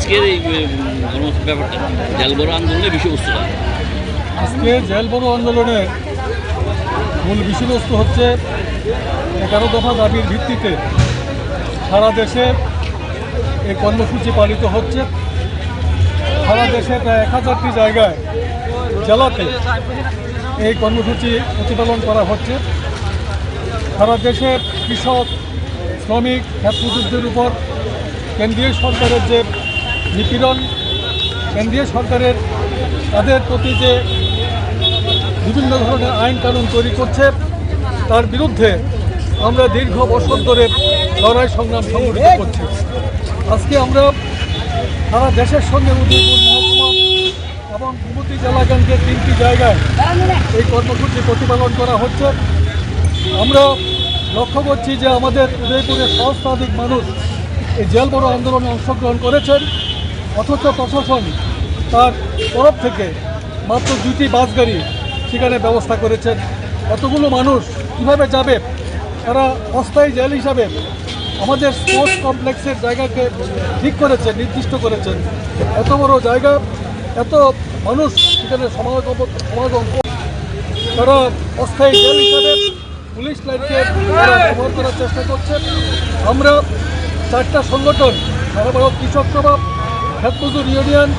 আজকের এই ব্যাপারটা জেল বড় আন্দোলনের বিষয়বস্তুটা, আজকে জেল বড় আন্দোলনের মূল বিষয়বস্তু হচ্ছে 11 দফা দাবির ভিত্তিতে সারা দেশে এই কর্মসূচি পালিত হচ্ছে। সারা দেশে প্রায় 1000টি জায়গায় জেলাতে এই কর্মসূচি প্রতিপালন করা হচ্ছে। সারা দেশে কৃষক, শ্রমিক, ক্ষেতমজুরদের উপর কেন্দ্রীয় সরকারের যে নিপীড়ন, কেন্দ্রীয় সরকারের তাদের প্রতি যে বিভিন্ন ধরনের আইন কানুন তৈরি করছে, তার বিরুদ্ধে আমরা দীর্ঘ বছর ধরে লড়াই সংগ্রাম সংগঠিত করছি। আজকে আমরা সারা দেশের সঙ্গে উদয়পুর মহকুমা এবং বিভূতি জেলা কেন্দ্রের 3টি জায়গায় এই কর্মসূচি প্রতিপালন করা হচ্ছে। আমরা লক্ষ্য করছি যে আমাদের উদয়পুরের সহস্রাধিক মানুষ এই জেল বড় আন্দোলনে অংশগ্রহণ করেছেন, অথচ প্রশাসন তার তরফ থেকে মাত্র 2টি বাস গাড়ি সেখানে ব্যবস্থা করেছেন। এতগুলো মানুষ কীভাবে যাবে? তারা অস্থায়ী জেল হিসাবে আমাদের স্পোর্টস কমপ্লেক্সের জায়গাকে ঠিক করেছেন, নির্দিষ্ট করেছেন। এত বড় জায়গা, এত মানুষ সেখানে সমাগম, তারা অস্থায়ী জেল হিসাবে পুলিশ লাইনকে ব্যবহার করার চেষ্টা করছে। আমরা 4টা সংগঠন, সারা ভারত কৃষক সভা, ক্ষেতমজুর ইউনিয়ন,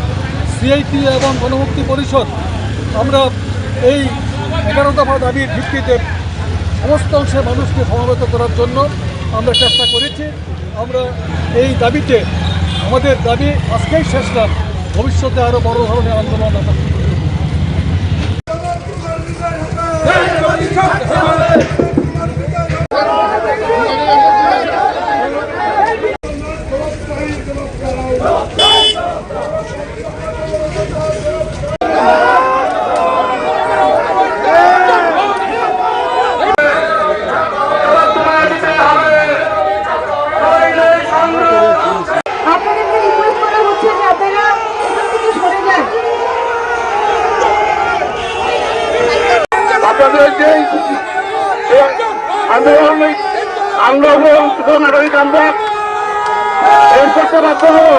সিআইটি এবং গণমুক্তি পরিষদ, আমরা এই 11 দফা দাবির ভিত্তিতে সমস্ত অংশের মানুষকে সমবেত করার জন্য আমরা চেষ্টা করেছি। আমরা এই দাবিতে, আমাদের দাবি আজকেই শেষ না, ভবিষ্যতে আরও বড় ধরনের আন্দোলন আমরা আপনাদের যে আন্দোলন নাগরিক আমরা এর করতে বাধ্য হব।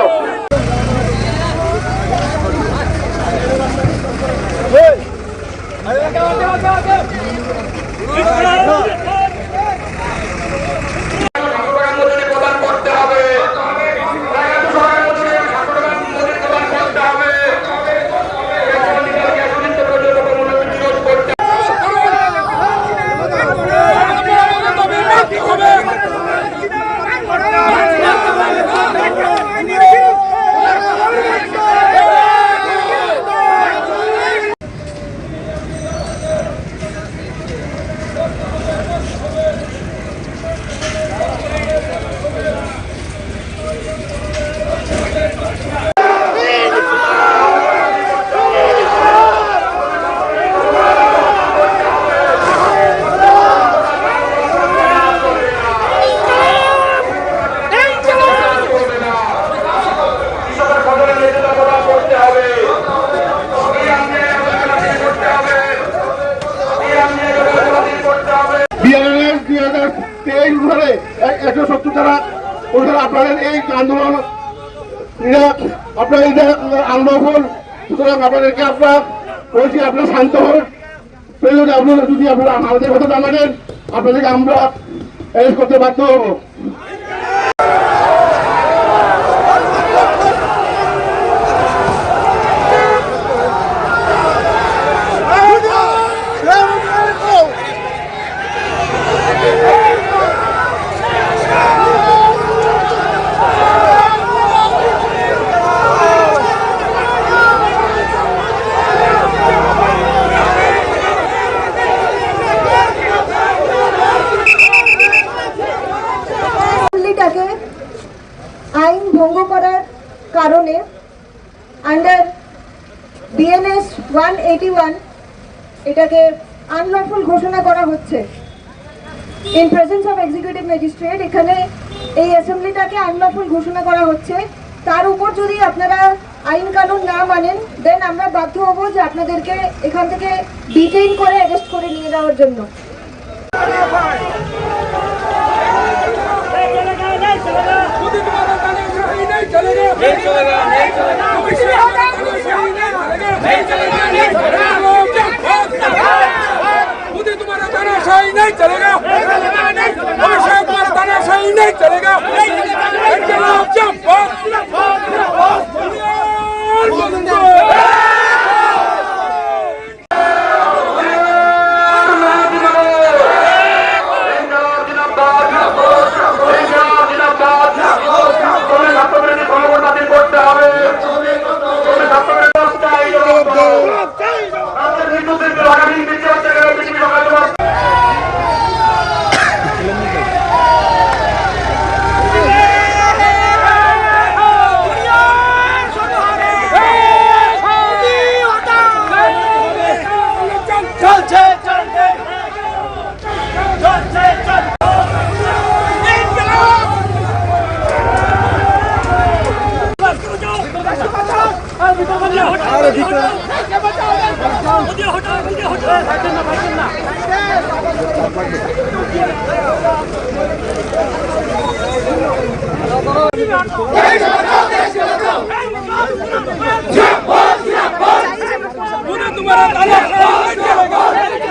আপনাদের এই আন্দোলন আপনাদের আন্দোলন, সুতরাং আপনাদেরকে আমরা বলছি, আপনারা শান্ত হন। আপনারা যদি আপনারা আমাদের কথা জানাবেন, আপনাদেরকে আমরা অ্যারেস্ট করতে বাধ্য হব। আইন ভঙ্গ করার কারণে আন্ডার বিএনএস 181 এটাকে আনলফুল ঘোষণা করা হচ্ছে in presence of executive magistrate. এখানে এই অ্যাসেম্বলিটাকে আনলফুল ঘোষণা করা হচ্ছে। তার উপর যদি আপনারা আইন কানুন না মানেন, দেন আমরা বাধ্য হব যে আপনাদেরকে এখান থেকে ডিটেইন করে অ্যারেস্ট করে নিয়ে যাওয়ার জন্য। चलेगा चलेगा इनकलाब जिंदाबाद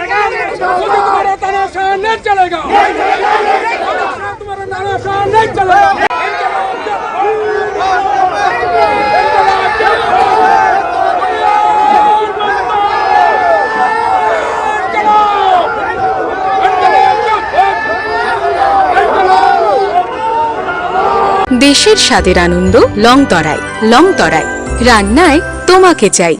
तुम्हारा तानाशाह नहीं चलेगा तुम्हारा तानाशाह नहीं चलेगा দেশের স্বাদের আনন্দ লংতরায় রান্নায় তোমাকে চাই।